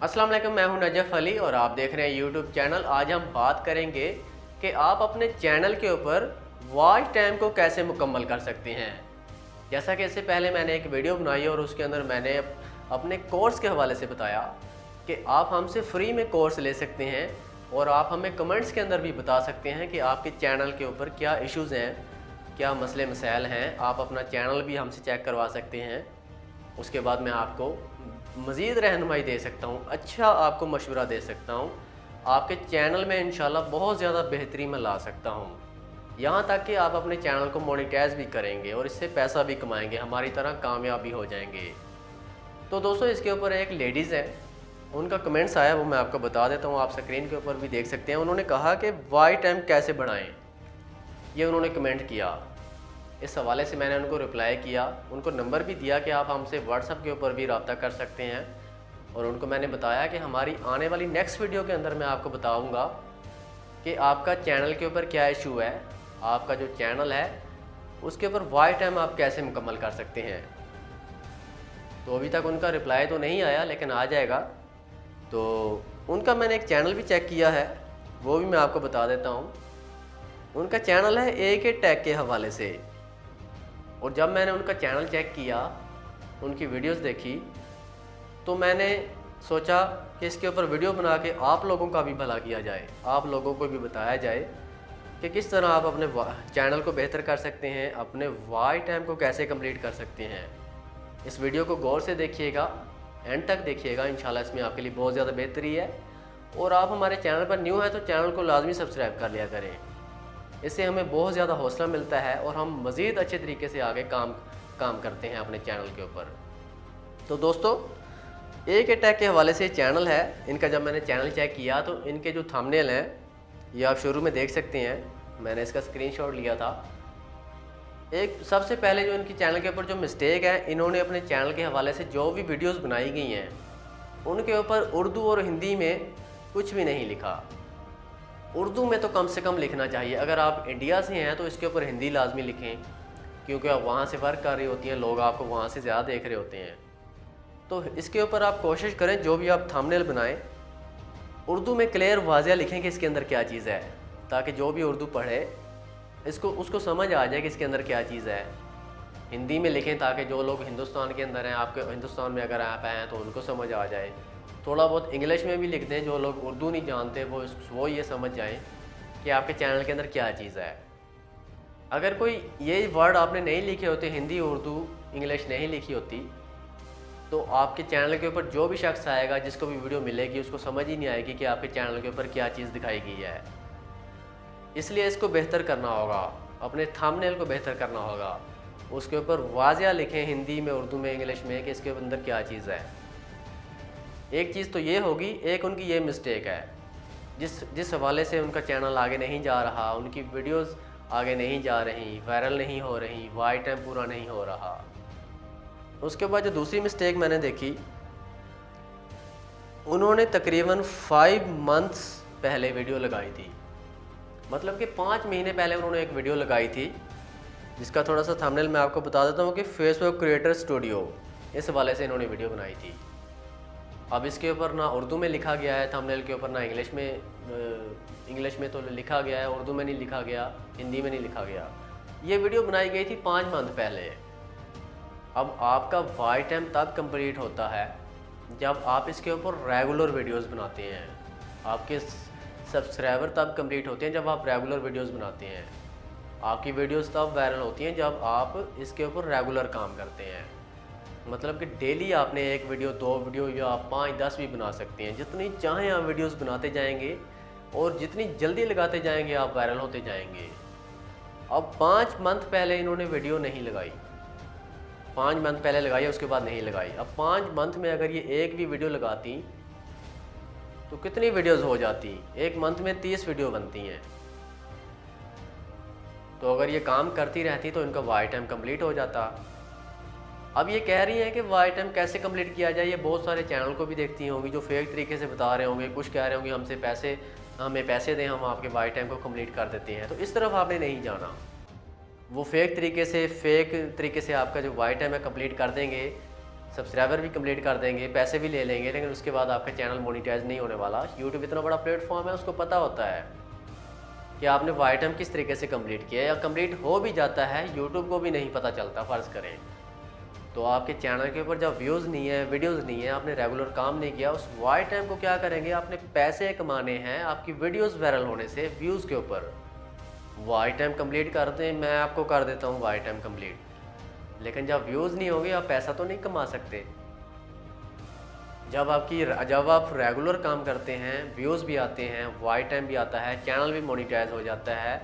अस्सलाम वालेकुम, मैं हूं नजफ़ अली और आप देख रहे हैं यूट्यूब चैनल। आज हम बात करेंगे कि आप अपने चैनल के ऊपर वॉच टाइम को कैसे मुकम्मल कर सकते हैं। जैसा कि इससे पहले मैंने एक वीडियो बनाई और उसके अंदर मैंने अपने कोर्स के हवाले से बताया कि आप हमसे फ्री में कोर्स ले सकते हैं और आप हमें कमेंट्स के अंदर भी बता सकते हैं कि आपके चैनल के ऊपर क्या इश्यूज़ हैं, क्या मसले मसाइल हैं। आप अपना चैनल भी हमसे चेक करवा सकते हैं। उसके बाद मैं आपको मज़ीद रहनुमाई दे सकता हूँ, अच्छा आपको मशवरा दे सकता हूँ। आपके चैनल में इंशाल्लाह बहुत ज़्यादा बेहतरी मैं ला सकता हूँ। यहाँ तक कि आप अपने चैनल को मोनेटाइज भी करेंगे और इससे पैसा भी कमाएंगे, हमारी तरह कामयाब भी हो जाएंगे। तो दोस्तों, इसके ऊपर एक लेडीज़ है, उनका कमेंट्स आया, वो मैं आपको बता देता हूँ। आप स्क्रीन के ऊपर भी देख सकते हैं। उन्होंने कहा कि वाई टाइम कैसे बढ़ाएँ, ये उन्होंने कमेंट किया। इस हवाले से मैंने उनको रिप्लाई किया, उनको नंबर भी दिया कि आप हमसे व्हाट्सएप के ऊपर भी रब्ता कर सकते हैं। और उनको मैंने बताया कि हमारी आने वाली नेक्स्ट वीडियो के अंदर मैं आपको बताऊंगा कि आपका चैनल के ऊपर क्या इशू है, आपका जो चैनल है उसके ऊपर वॉच टाइम आप कैसे मुकम्मल कर सकते हैं। तो अभी तक उनका रिप्लाई तो नहीं आया, लेकिन आ जाएगा। तो उनका मैंने एक चैनल भी चेक किया है, वो भी मैं आपको बता देता हूँ। उनका चैनल है AK टेक के हवाले से। और जब मैंने उनका चैनल चेक किया, उनकी वीडियोस देखी, तो मैंने सोचा कि इसके ऊपर वीडियो बना के आप लोगों का भी भला किया जाए, आप लोगों को भी बताया जाए कि किस तरह आप अपने चैनल को बेहतर कर सकते हैं, अपने वॉच टाइम को कैसे कंप्लीट कर सकते हैं। इस वीडियो को गौर से देखिएगा, एंड तक देखिएगा, इंशाल्लाह इसमें आपके लिए बहुत ज़्यादा बेहतरी है। और आप हमारे चैनल पर न्यू हैं तो चैनल को लाजमी सब्सक्राइब कर लिया करें। इससे हमें बहुत ज़्यादा हौसला मिलता है और हम मज़ीद अच्छे तरीके से आगे काम करते हैं अपने चैनल के ऊपर। तो दोस्तों, AK टेक के हवाले से चैनल है इनका। जब मैंने चैनल चेक किया तो इनके जो थंबनेल हैं, ये आप शुरू में देख सकते हैं, मैंने इसका स्क्रीनशॉट लिया था। एक सबसे पहले जो इनकी चैनल के ऊपर जो मिस्टेक है, इन्होंने अपने चैनल के हवाले से जो भी वीडियोज़ बनाई गई हैं उनके ऊपर उर्दू और हिंदी में कुछ भी नहीं लिखा। उर्दू में तो कम से कम लिखना चाहिए। अगर आप इंडिया से हैं तो इसके ऊपर हिंदी लाजमी लिखें, क्योंकि आप वहाँ से वर्क कर रही होती हैं, लोग आपको वहाँ से ज़्यादा देख रहे होते हैं। तो इसके ऊपर आप कोशिश करें, जो भी आप थंबनेल बनाएं उर्दू में क्लियर वाज़िया लिखें कि इसके अंदर क्या चीज़ है, ताकि जो भी उर्दू पढ़े उसको समझ आ जाए कि इसके अंदर क्या चीज़ है। हिंदी में लिखें ताकि जो लोग हिंदुस्तान के अंदर हैं, आपके हिंदुस्तान में अगर आप आए हैं तो उनको समझ आ जाए। थोड़ा बहुत इंग्लिश में भी लिख दें, जो लोग उर्दू नहीं जानते वो ये समझ जाएं कि आपके चैनल के अंदर क्या चीज़ है। अगर कोई ये वर्ड आपने नहीं लिखे होते, हिंदी उर्दू इंग्लिश नहीं लिखी होती, तो आपके चैनल के ऊपर जो भी शख्स आएगा, जिसको भी वीडियो मिलेगी, उसको समझ ही नहीं आएगी कि आपके चैनल के ऊपर क्या चीज़ दिखाई गई है। इसलिए इसको बेहतर करना होगा, अपने थंबनेल को बेहतर करना होगा। उसके ऊपर वाज़िया लिखें हिंदी में, उर्दू में, इंग्लिश में कि इसके अंदर क्या चीज़ है। एक चीज़ तो ये होगी, एक उनकी ये मिस्टेक है जिस हवाले से उनका चैनल आगे नहीं जा रहा, उनकी वीडियोस आगे नहीं जा रही, वायरल नहीं हो रही, वॉच टाइम पूरा नहीं हो रहा। उसके बाद जो दूसरी मिस्टेक मैंने देखी, उन्होंने तकरीबन 5 मंथ्स पहले वीडियो लगाई थी। मतलब कि 5 महीने पहले उन्होंने एक वीडियो लगाई थी, जिसका थोड़ा सा थंबनेल मैं आपको बता देता हूँ कि फेसबुक क्रिएटर स्टूडियो, इस हवाले से इन्होंने वीडियो बनाई थी। अब इसके ऊपर ना उर्दू में लिखा गया है थंबनेल के ऊपर, ना इंग्लिश में तो लिखा गया है, उर्दू में नहीं लिखा गया, हिंदी में नहीं लिखा गया। ये वीडियो बनाई गई थी 5 मंथ पहले। अब आपका वॉच टाइम तब कंप्लीट होता है जब आप इसके ऊपर रेगुलर वीडियोस बनाते हैं। आपके सब्सक्राइबर तब कंप्लीट होते हैं जब आप रेगुलर वीडियोस बनाते हैं। आपकी वीडियोस तब वायरल होती हैं जब आप इसके ऊपर रेगुलर काम करते हैं। मतलब कि डेली आपने एक वीडियो, 2 वीडियो या आप 5-10 भी बना सकते हैं। जितनी चाहें आप वीडियोस बनाते जाएंगे और जितनी जल्दी लगाते जाएंगे आप वायरल होते जाएंगे। अब 5 मंथ पहले इन्होंने वीडियो नहीं लगाई, 5 मंथ पहले लगाई, उसके बाद नहीं लगाई। अब 5 मंथ में अगर ये एक भी वीडियो लगाती तो कितनी वीडियोस हो जाती? एक मंथ में 30 वीडियो बनती हैं। तो अगर ये काम करती रहती तो इनका वॉच टाइम कंप्लीट हो जाता। अब ये कह रही हैं कि वॉच टाइम कैसे कंप्लीट किया जाए। ये बहुत सारे चैनल को भी देखती होंगी जो फेक तरीके से बता रहे होंगे, कुछ कह रहे होंगे हमें पैसे दें, हम आपके वॉच टाइम को कंप्लीट कर देते हैं। तो इस तरफ आपने नहीं जाना। वो फेक तरीके से आपका जो वॉच टाइम है कंप्लीट कर देंगे, सब्सक्राइबर भी कंप्लीट कर देंगे, पैसे भी ले लेंगे, लेकिन उसके बाद आपका चैनल मोनेटाइज नहीं होने वाला। यूट्यूब इतना बड़ा प्लेटफॉर्म है, उसको पता होता है कि आपने वाई टाइम किस तरीके से कंप्लीट किया, या कंप्लीट हो भी जाता है यूट्यूब को भी नहीं पता चलता फ़र्ज़ करें। तो आपके चैनल के ऊपर जब व्यूज़ नहीं है, वीडियोज़ नहीं है, आपने रेगुलर काम नहीं किया, उस वाई टाइम को क्या करेंगे, आपने पैसे कमाने हैं आपकी वीडियोज़ वायरल होने से, व्यूज़ के ऊपर। वाई टाइम कंप्लीट करते हैं, मैं आपको कर देता हूँ वाई टाइम कंप्लीट, लेकिन जब व्यूज़ नहीं होंगे आप पैसा तो नहीं कमा सकते। जब आप रेगुलर काम करते हैं, व्यूज़ भी आते हैं, वाई टाइम भी आता है, चैनल भी मोनेटाइज हो जाता है,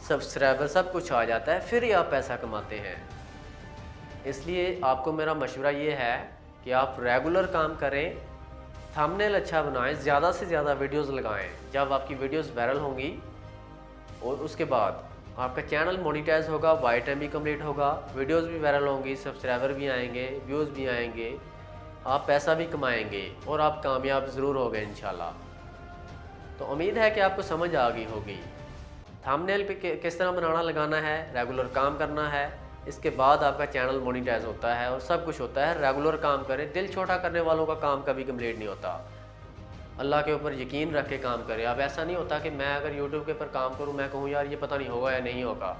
सब्सक्राइबर सब कुछ आ जाता है, फिर ही आप पैसा कमाते हैं। इसलिए आपको मेरा मशवरा ये है कि आप रेगुलर काम करें, थंबनेल अच्छा बनाएं, ज़्यादा से ज़्यादा वीडियोस लगाएं। जब आपकी वीडियोस वायरल होंगी और उसके बाद आपका चैनल मोनेटाइज होगा, वाई टाइम भी कंप्लीट होगा, वीडियोस भी वायरल होंगी, सब्सक्राइबर भी आएंगे, व्यूज़ भी आएंगे, आप पैसा भी कमाएंगे और आप कामयाब ज़रूर होंगे इंशाल्लाह। तो उम्मीद है कि आपको समझ आ गई होगी थंबनेल पे किस तरह बनाना लगाना है, रेगुलर काम करना है, इसके बाद आपका चैनल मोनेटाइज होता है और सब कुछ होता है। रेगुलर काम करें, दिल छोटा करने वालों का काम कभी कंप्लीट नहीं होता। अल्लाह के ऊपर यकीन रख के काम करें। अब ऐसा नहीं होता कि मैं अगर यूट्यूब के ऊपर काम करूं, मैं कहूं यार ये पता नहीं होगा या नहीं होगा,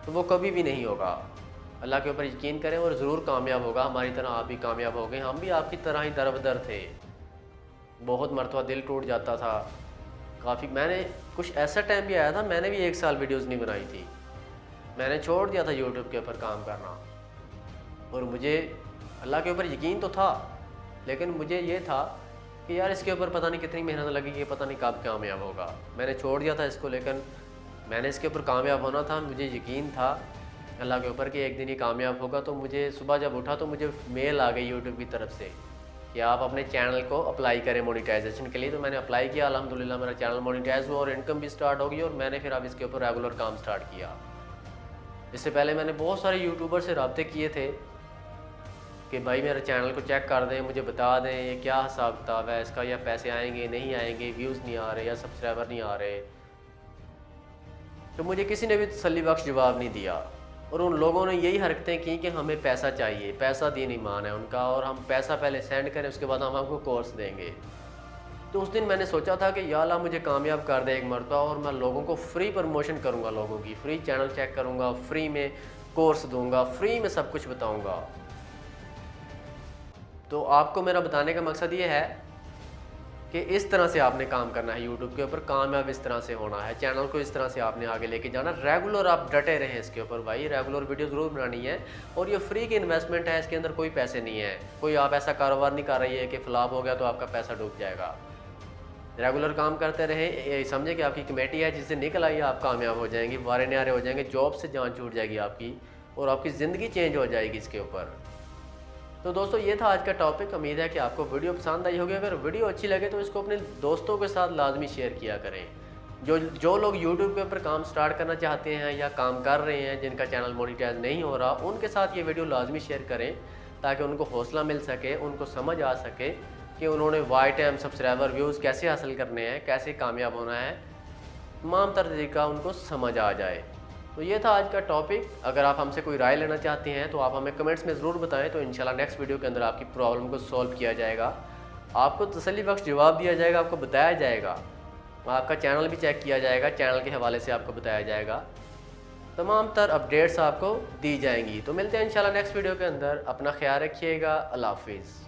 तो वो कभी भी नहीं होगा। अल्लाह के ऊपर यकीन करें और ज़रूर कामयाब होगा। हमारी तरह आप भी कामयाब हो गए, हम भी आपकी तरह ही दर-बदर थे। बहुत मरतबा दिल टूट जाता था काफ़ी। मैंने कुछ ऐसा टाइम भी आया था, मैंने भी 1 साल वीडियोज़ नहीं बनाई थी, मैंने छोड़ दिया था यूट्यूब के ऊपर काम करना। और मुझे अल्लाह के ऊपर यकीन तो था, लेकिन मुझे ये था कि यार इसके ऊपर पता नहीं कितनी मेहनत लगेगी, पता नहीं कब कामयाब होगा। मैंने छोड़ दिया था इसको, लेकिन मैंने इसके ऊपर कामयाब होना था। मुझे यकीन था अल्लाह के ऊपर कि एक दिन ही कामयाब होगा। तो मुझे सुबह जब उठा तो मुझे मेल आ गई यूट्यूब की तरफ से कि आप अपने चैनल को अप्लाई करें मोनेटाइजेशन के लिए। तो मैंने अप्लाई किया, अल्हम्दुलिल्लाह मेरा चैनल मोनेटाइज हुआ और इनकम भी स्टार्ट हो गई, और मैंने फिर अब इसके ऊपर रेगुलर काम स्टार्ट किया। इससे पहले मैंने बहुत सारे यूट्यूबर से रब्ते किए थे कि भाई मेरे चैनल को चेक कर दें, मुझे बता दें ये क्या हिसाब किताब है इसका, या पैसे आएंगे नहीं आएंगे, व्यूज़ नहीं आ रहे या सब्सक्राइबर नहीं आ रहे। तो मुझे किसी ने भी तसल्ली बख्श जवाब नहीं दिया, और उन लोगों ने यही हरकतें की कि हमें पैसा चाहिए, पैसा दीन ईमान है उनका, और हम पैसा पहले सेंड करें उसके बाद हम आपको कोर्स देंगे। तो उस दिन मैंने सोचा था कि या अल्लाह मुझे कामयाब कर दे एक मरतबा, और मैं लोगों को फ्री प्रमोशन करूँगा, लोगों की फ्री चैनल चेक करूँगा, फ्री में कोर्स दूंगा, फ्री में सब कुछ बताऊँगा। तो आपको मेरा बताने का मकसद ये है कि इस तरह से आपने काम करना है, यूट्यूब के ऊपर कामयाब इस तरह से होना है, चैनल को इस तरह से आपने आगे लेके जाना। रेगुलर आप डटे रहें इसके ऊपर भाई, रेगुलर वीडियो ज़रूर बनानी है, और ये फ्री की इन्वेस्टमेंट है, इसके अंदर कोई पैसे नहीं है। कोई आप ऐसा कारोबार नहीं कर रही है कि फ्लॉप हो गया तो आपका पैसा डूब जाएगा। रेगुलर काम करते रहें, समझें कि आपकी कमेटी है जिससे निकल आइए, आप कामयाब हो जाएंगे, वारे न्यारे हो जाएंगे, जॉब से जान छूट जाएगी आपकी, और आपकी ज़िंदगी चेंज हो जाएगी इसके ऊपर। तो दोस्तों ये था आज का टॉपिक। उम्मीद है कि आपको वीडियो पसंद आई होगी। अगर वीडियो अच्छी लगे तो इसको अपने दोस्तों के साथ लाजमी शेयर किया करें। जो लोग यूट्यूब के ऊपर काम स्टार्ट करना चाहते हैं या काम कर रहे हैं, जिनका चैनल मोनेटाइज नहीं हो रहा, उनके साथ ये वीडियो लाजमी शेयर करें, ताकि उनको हौसला मिल सके, उनको समझ आ सके कि उन्होंने वाई टाइम सब्सक्राइबर व्यूज़ कैसे हासिल करने हैं, कैसे कामयाब होना है, तमाम तरीका उनको समझ आ जाए। तो ये था आज का टॉपिक। अगर आप हमसे कोई राय लेना चाहते हैं तो आप हमें कमेंट्स में ज़रूर बताएं, तो इंशाल्लाह नेक्स्ट वीडियो के अंदर आपकी प्रॉब्लम को सॉल्व किया जाएगा, आपको तसल्ली बख्श जवाब दिया जाएगा, आपको बताया जाएगा, आपका चैनल भी चेक किया जाएगा, चैनल के हवाले से आपको बताया जाएगा, तमाम तर अपडेट्स आपको दी जाएंगी। तो मिलते हैं इंशाल्लाह नेक्स्ट वीडियो के अंदर। अपना ख्याल रखिएगा। अल्लाह हाफिज़।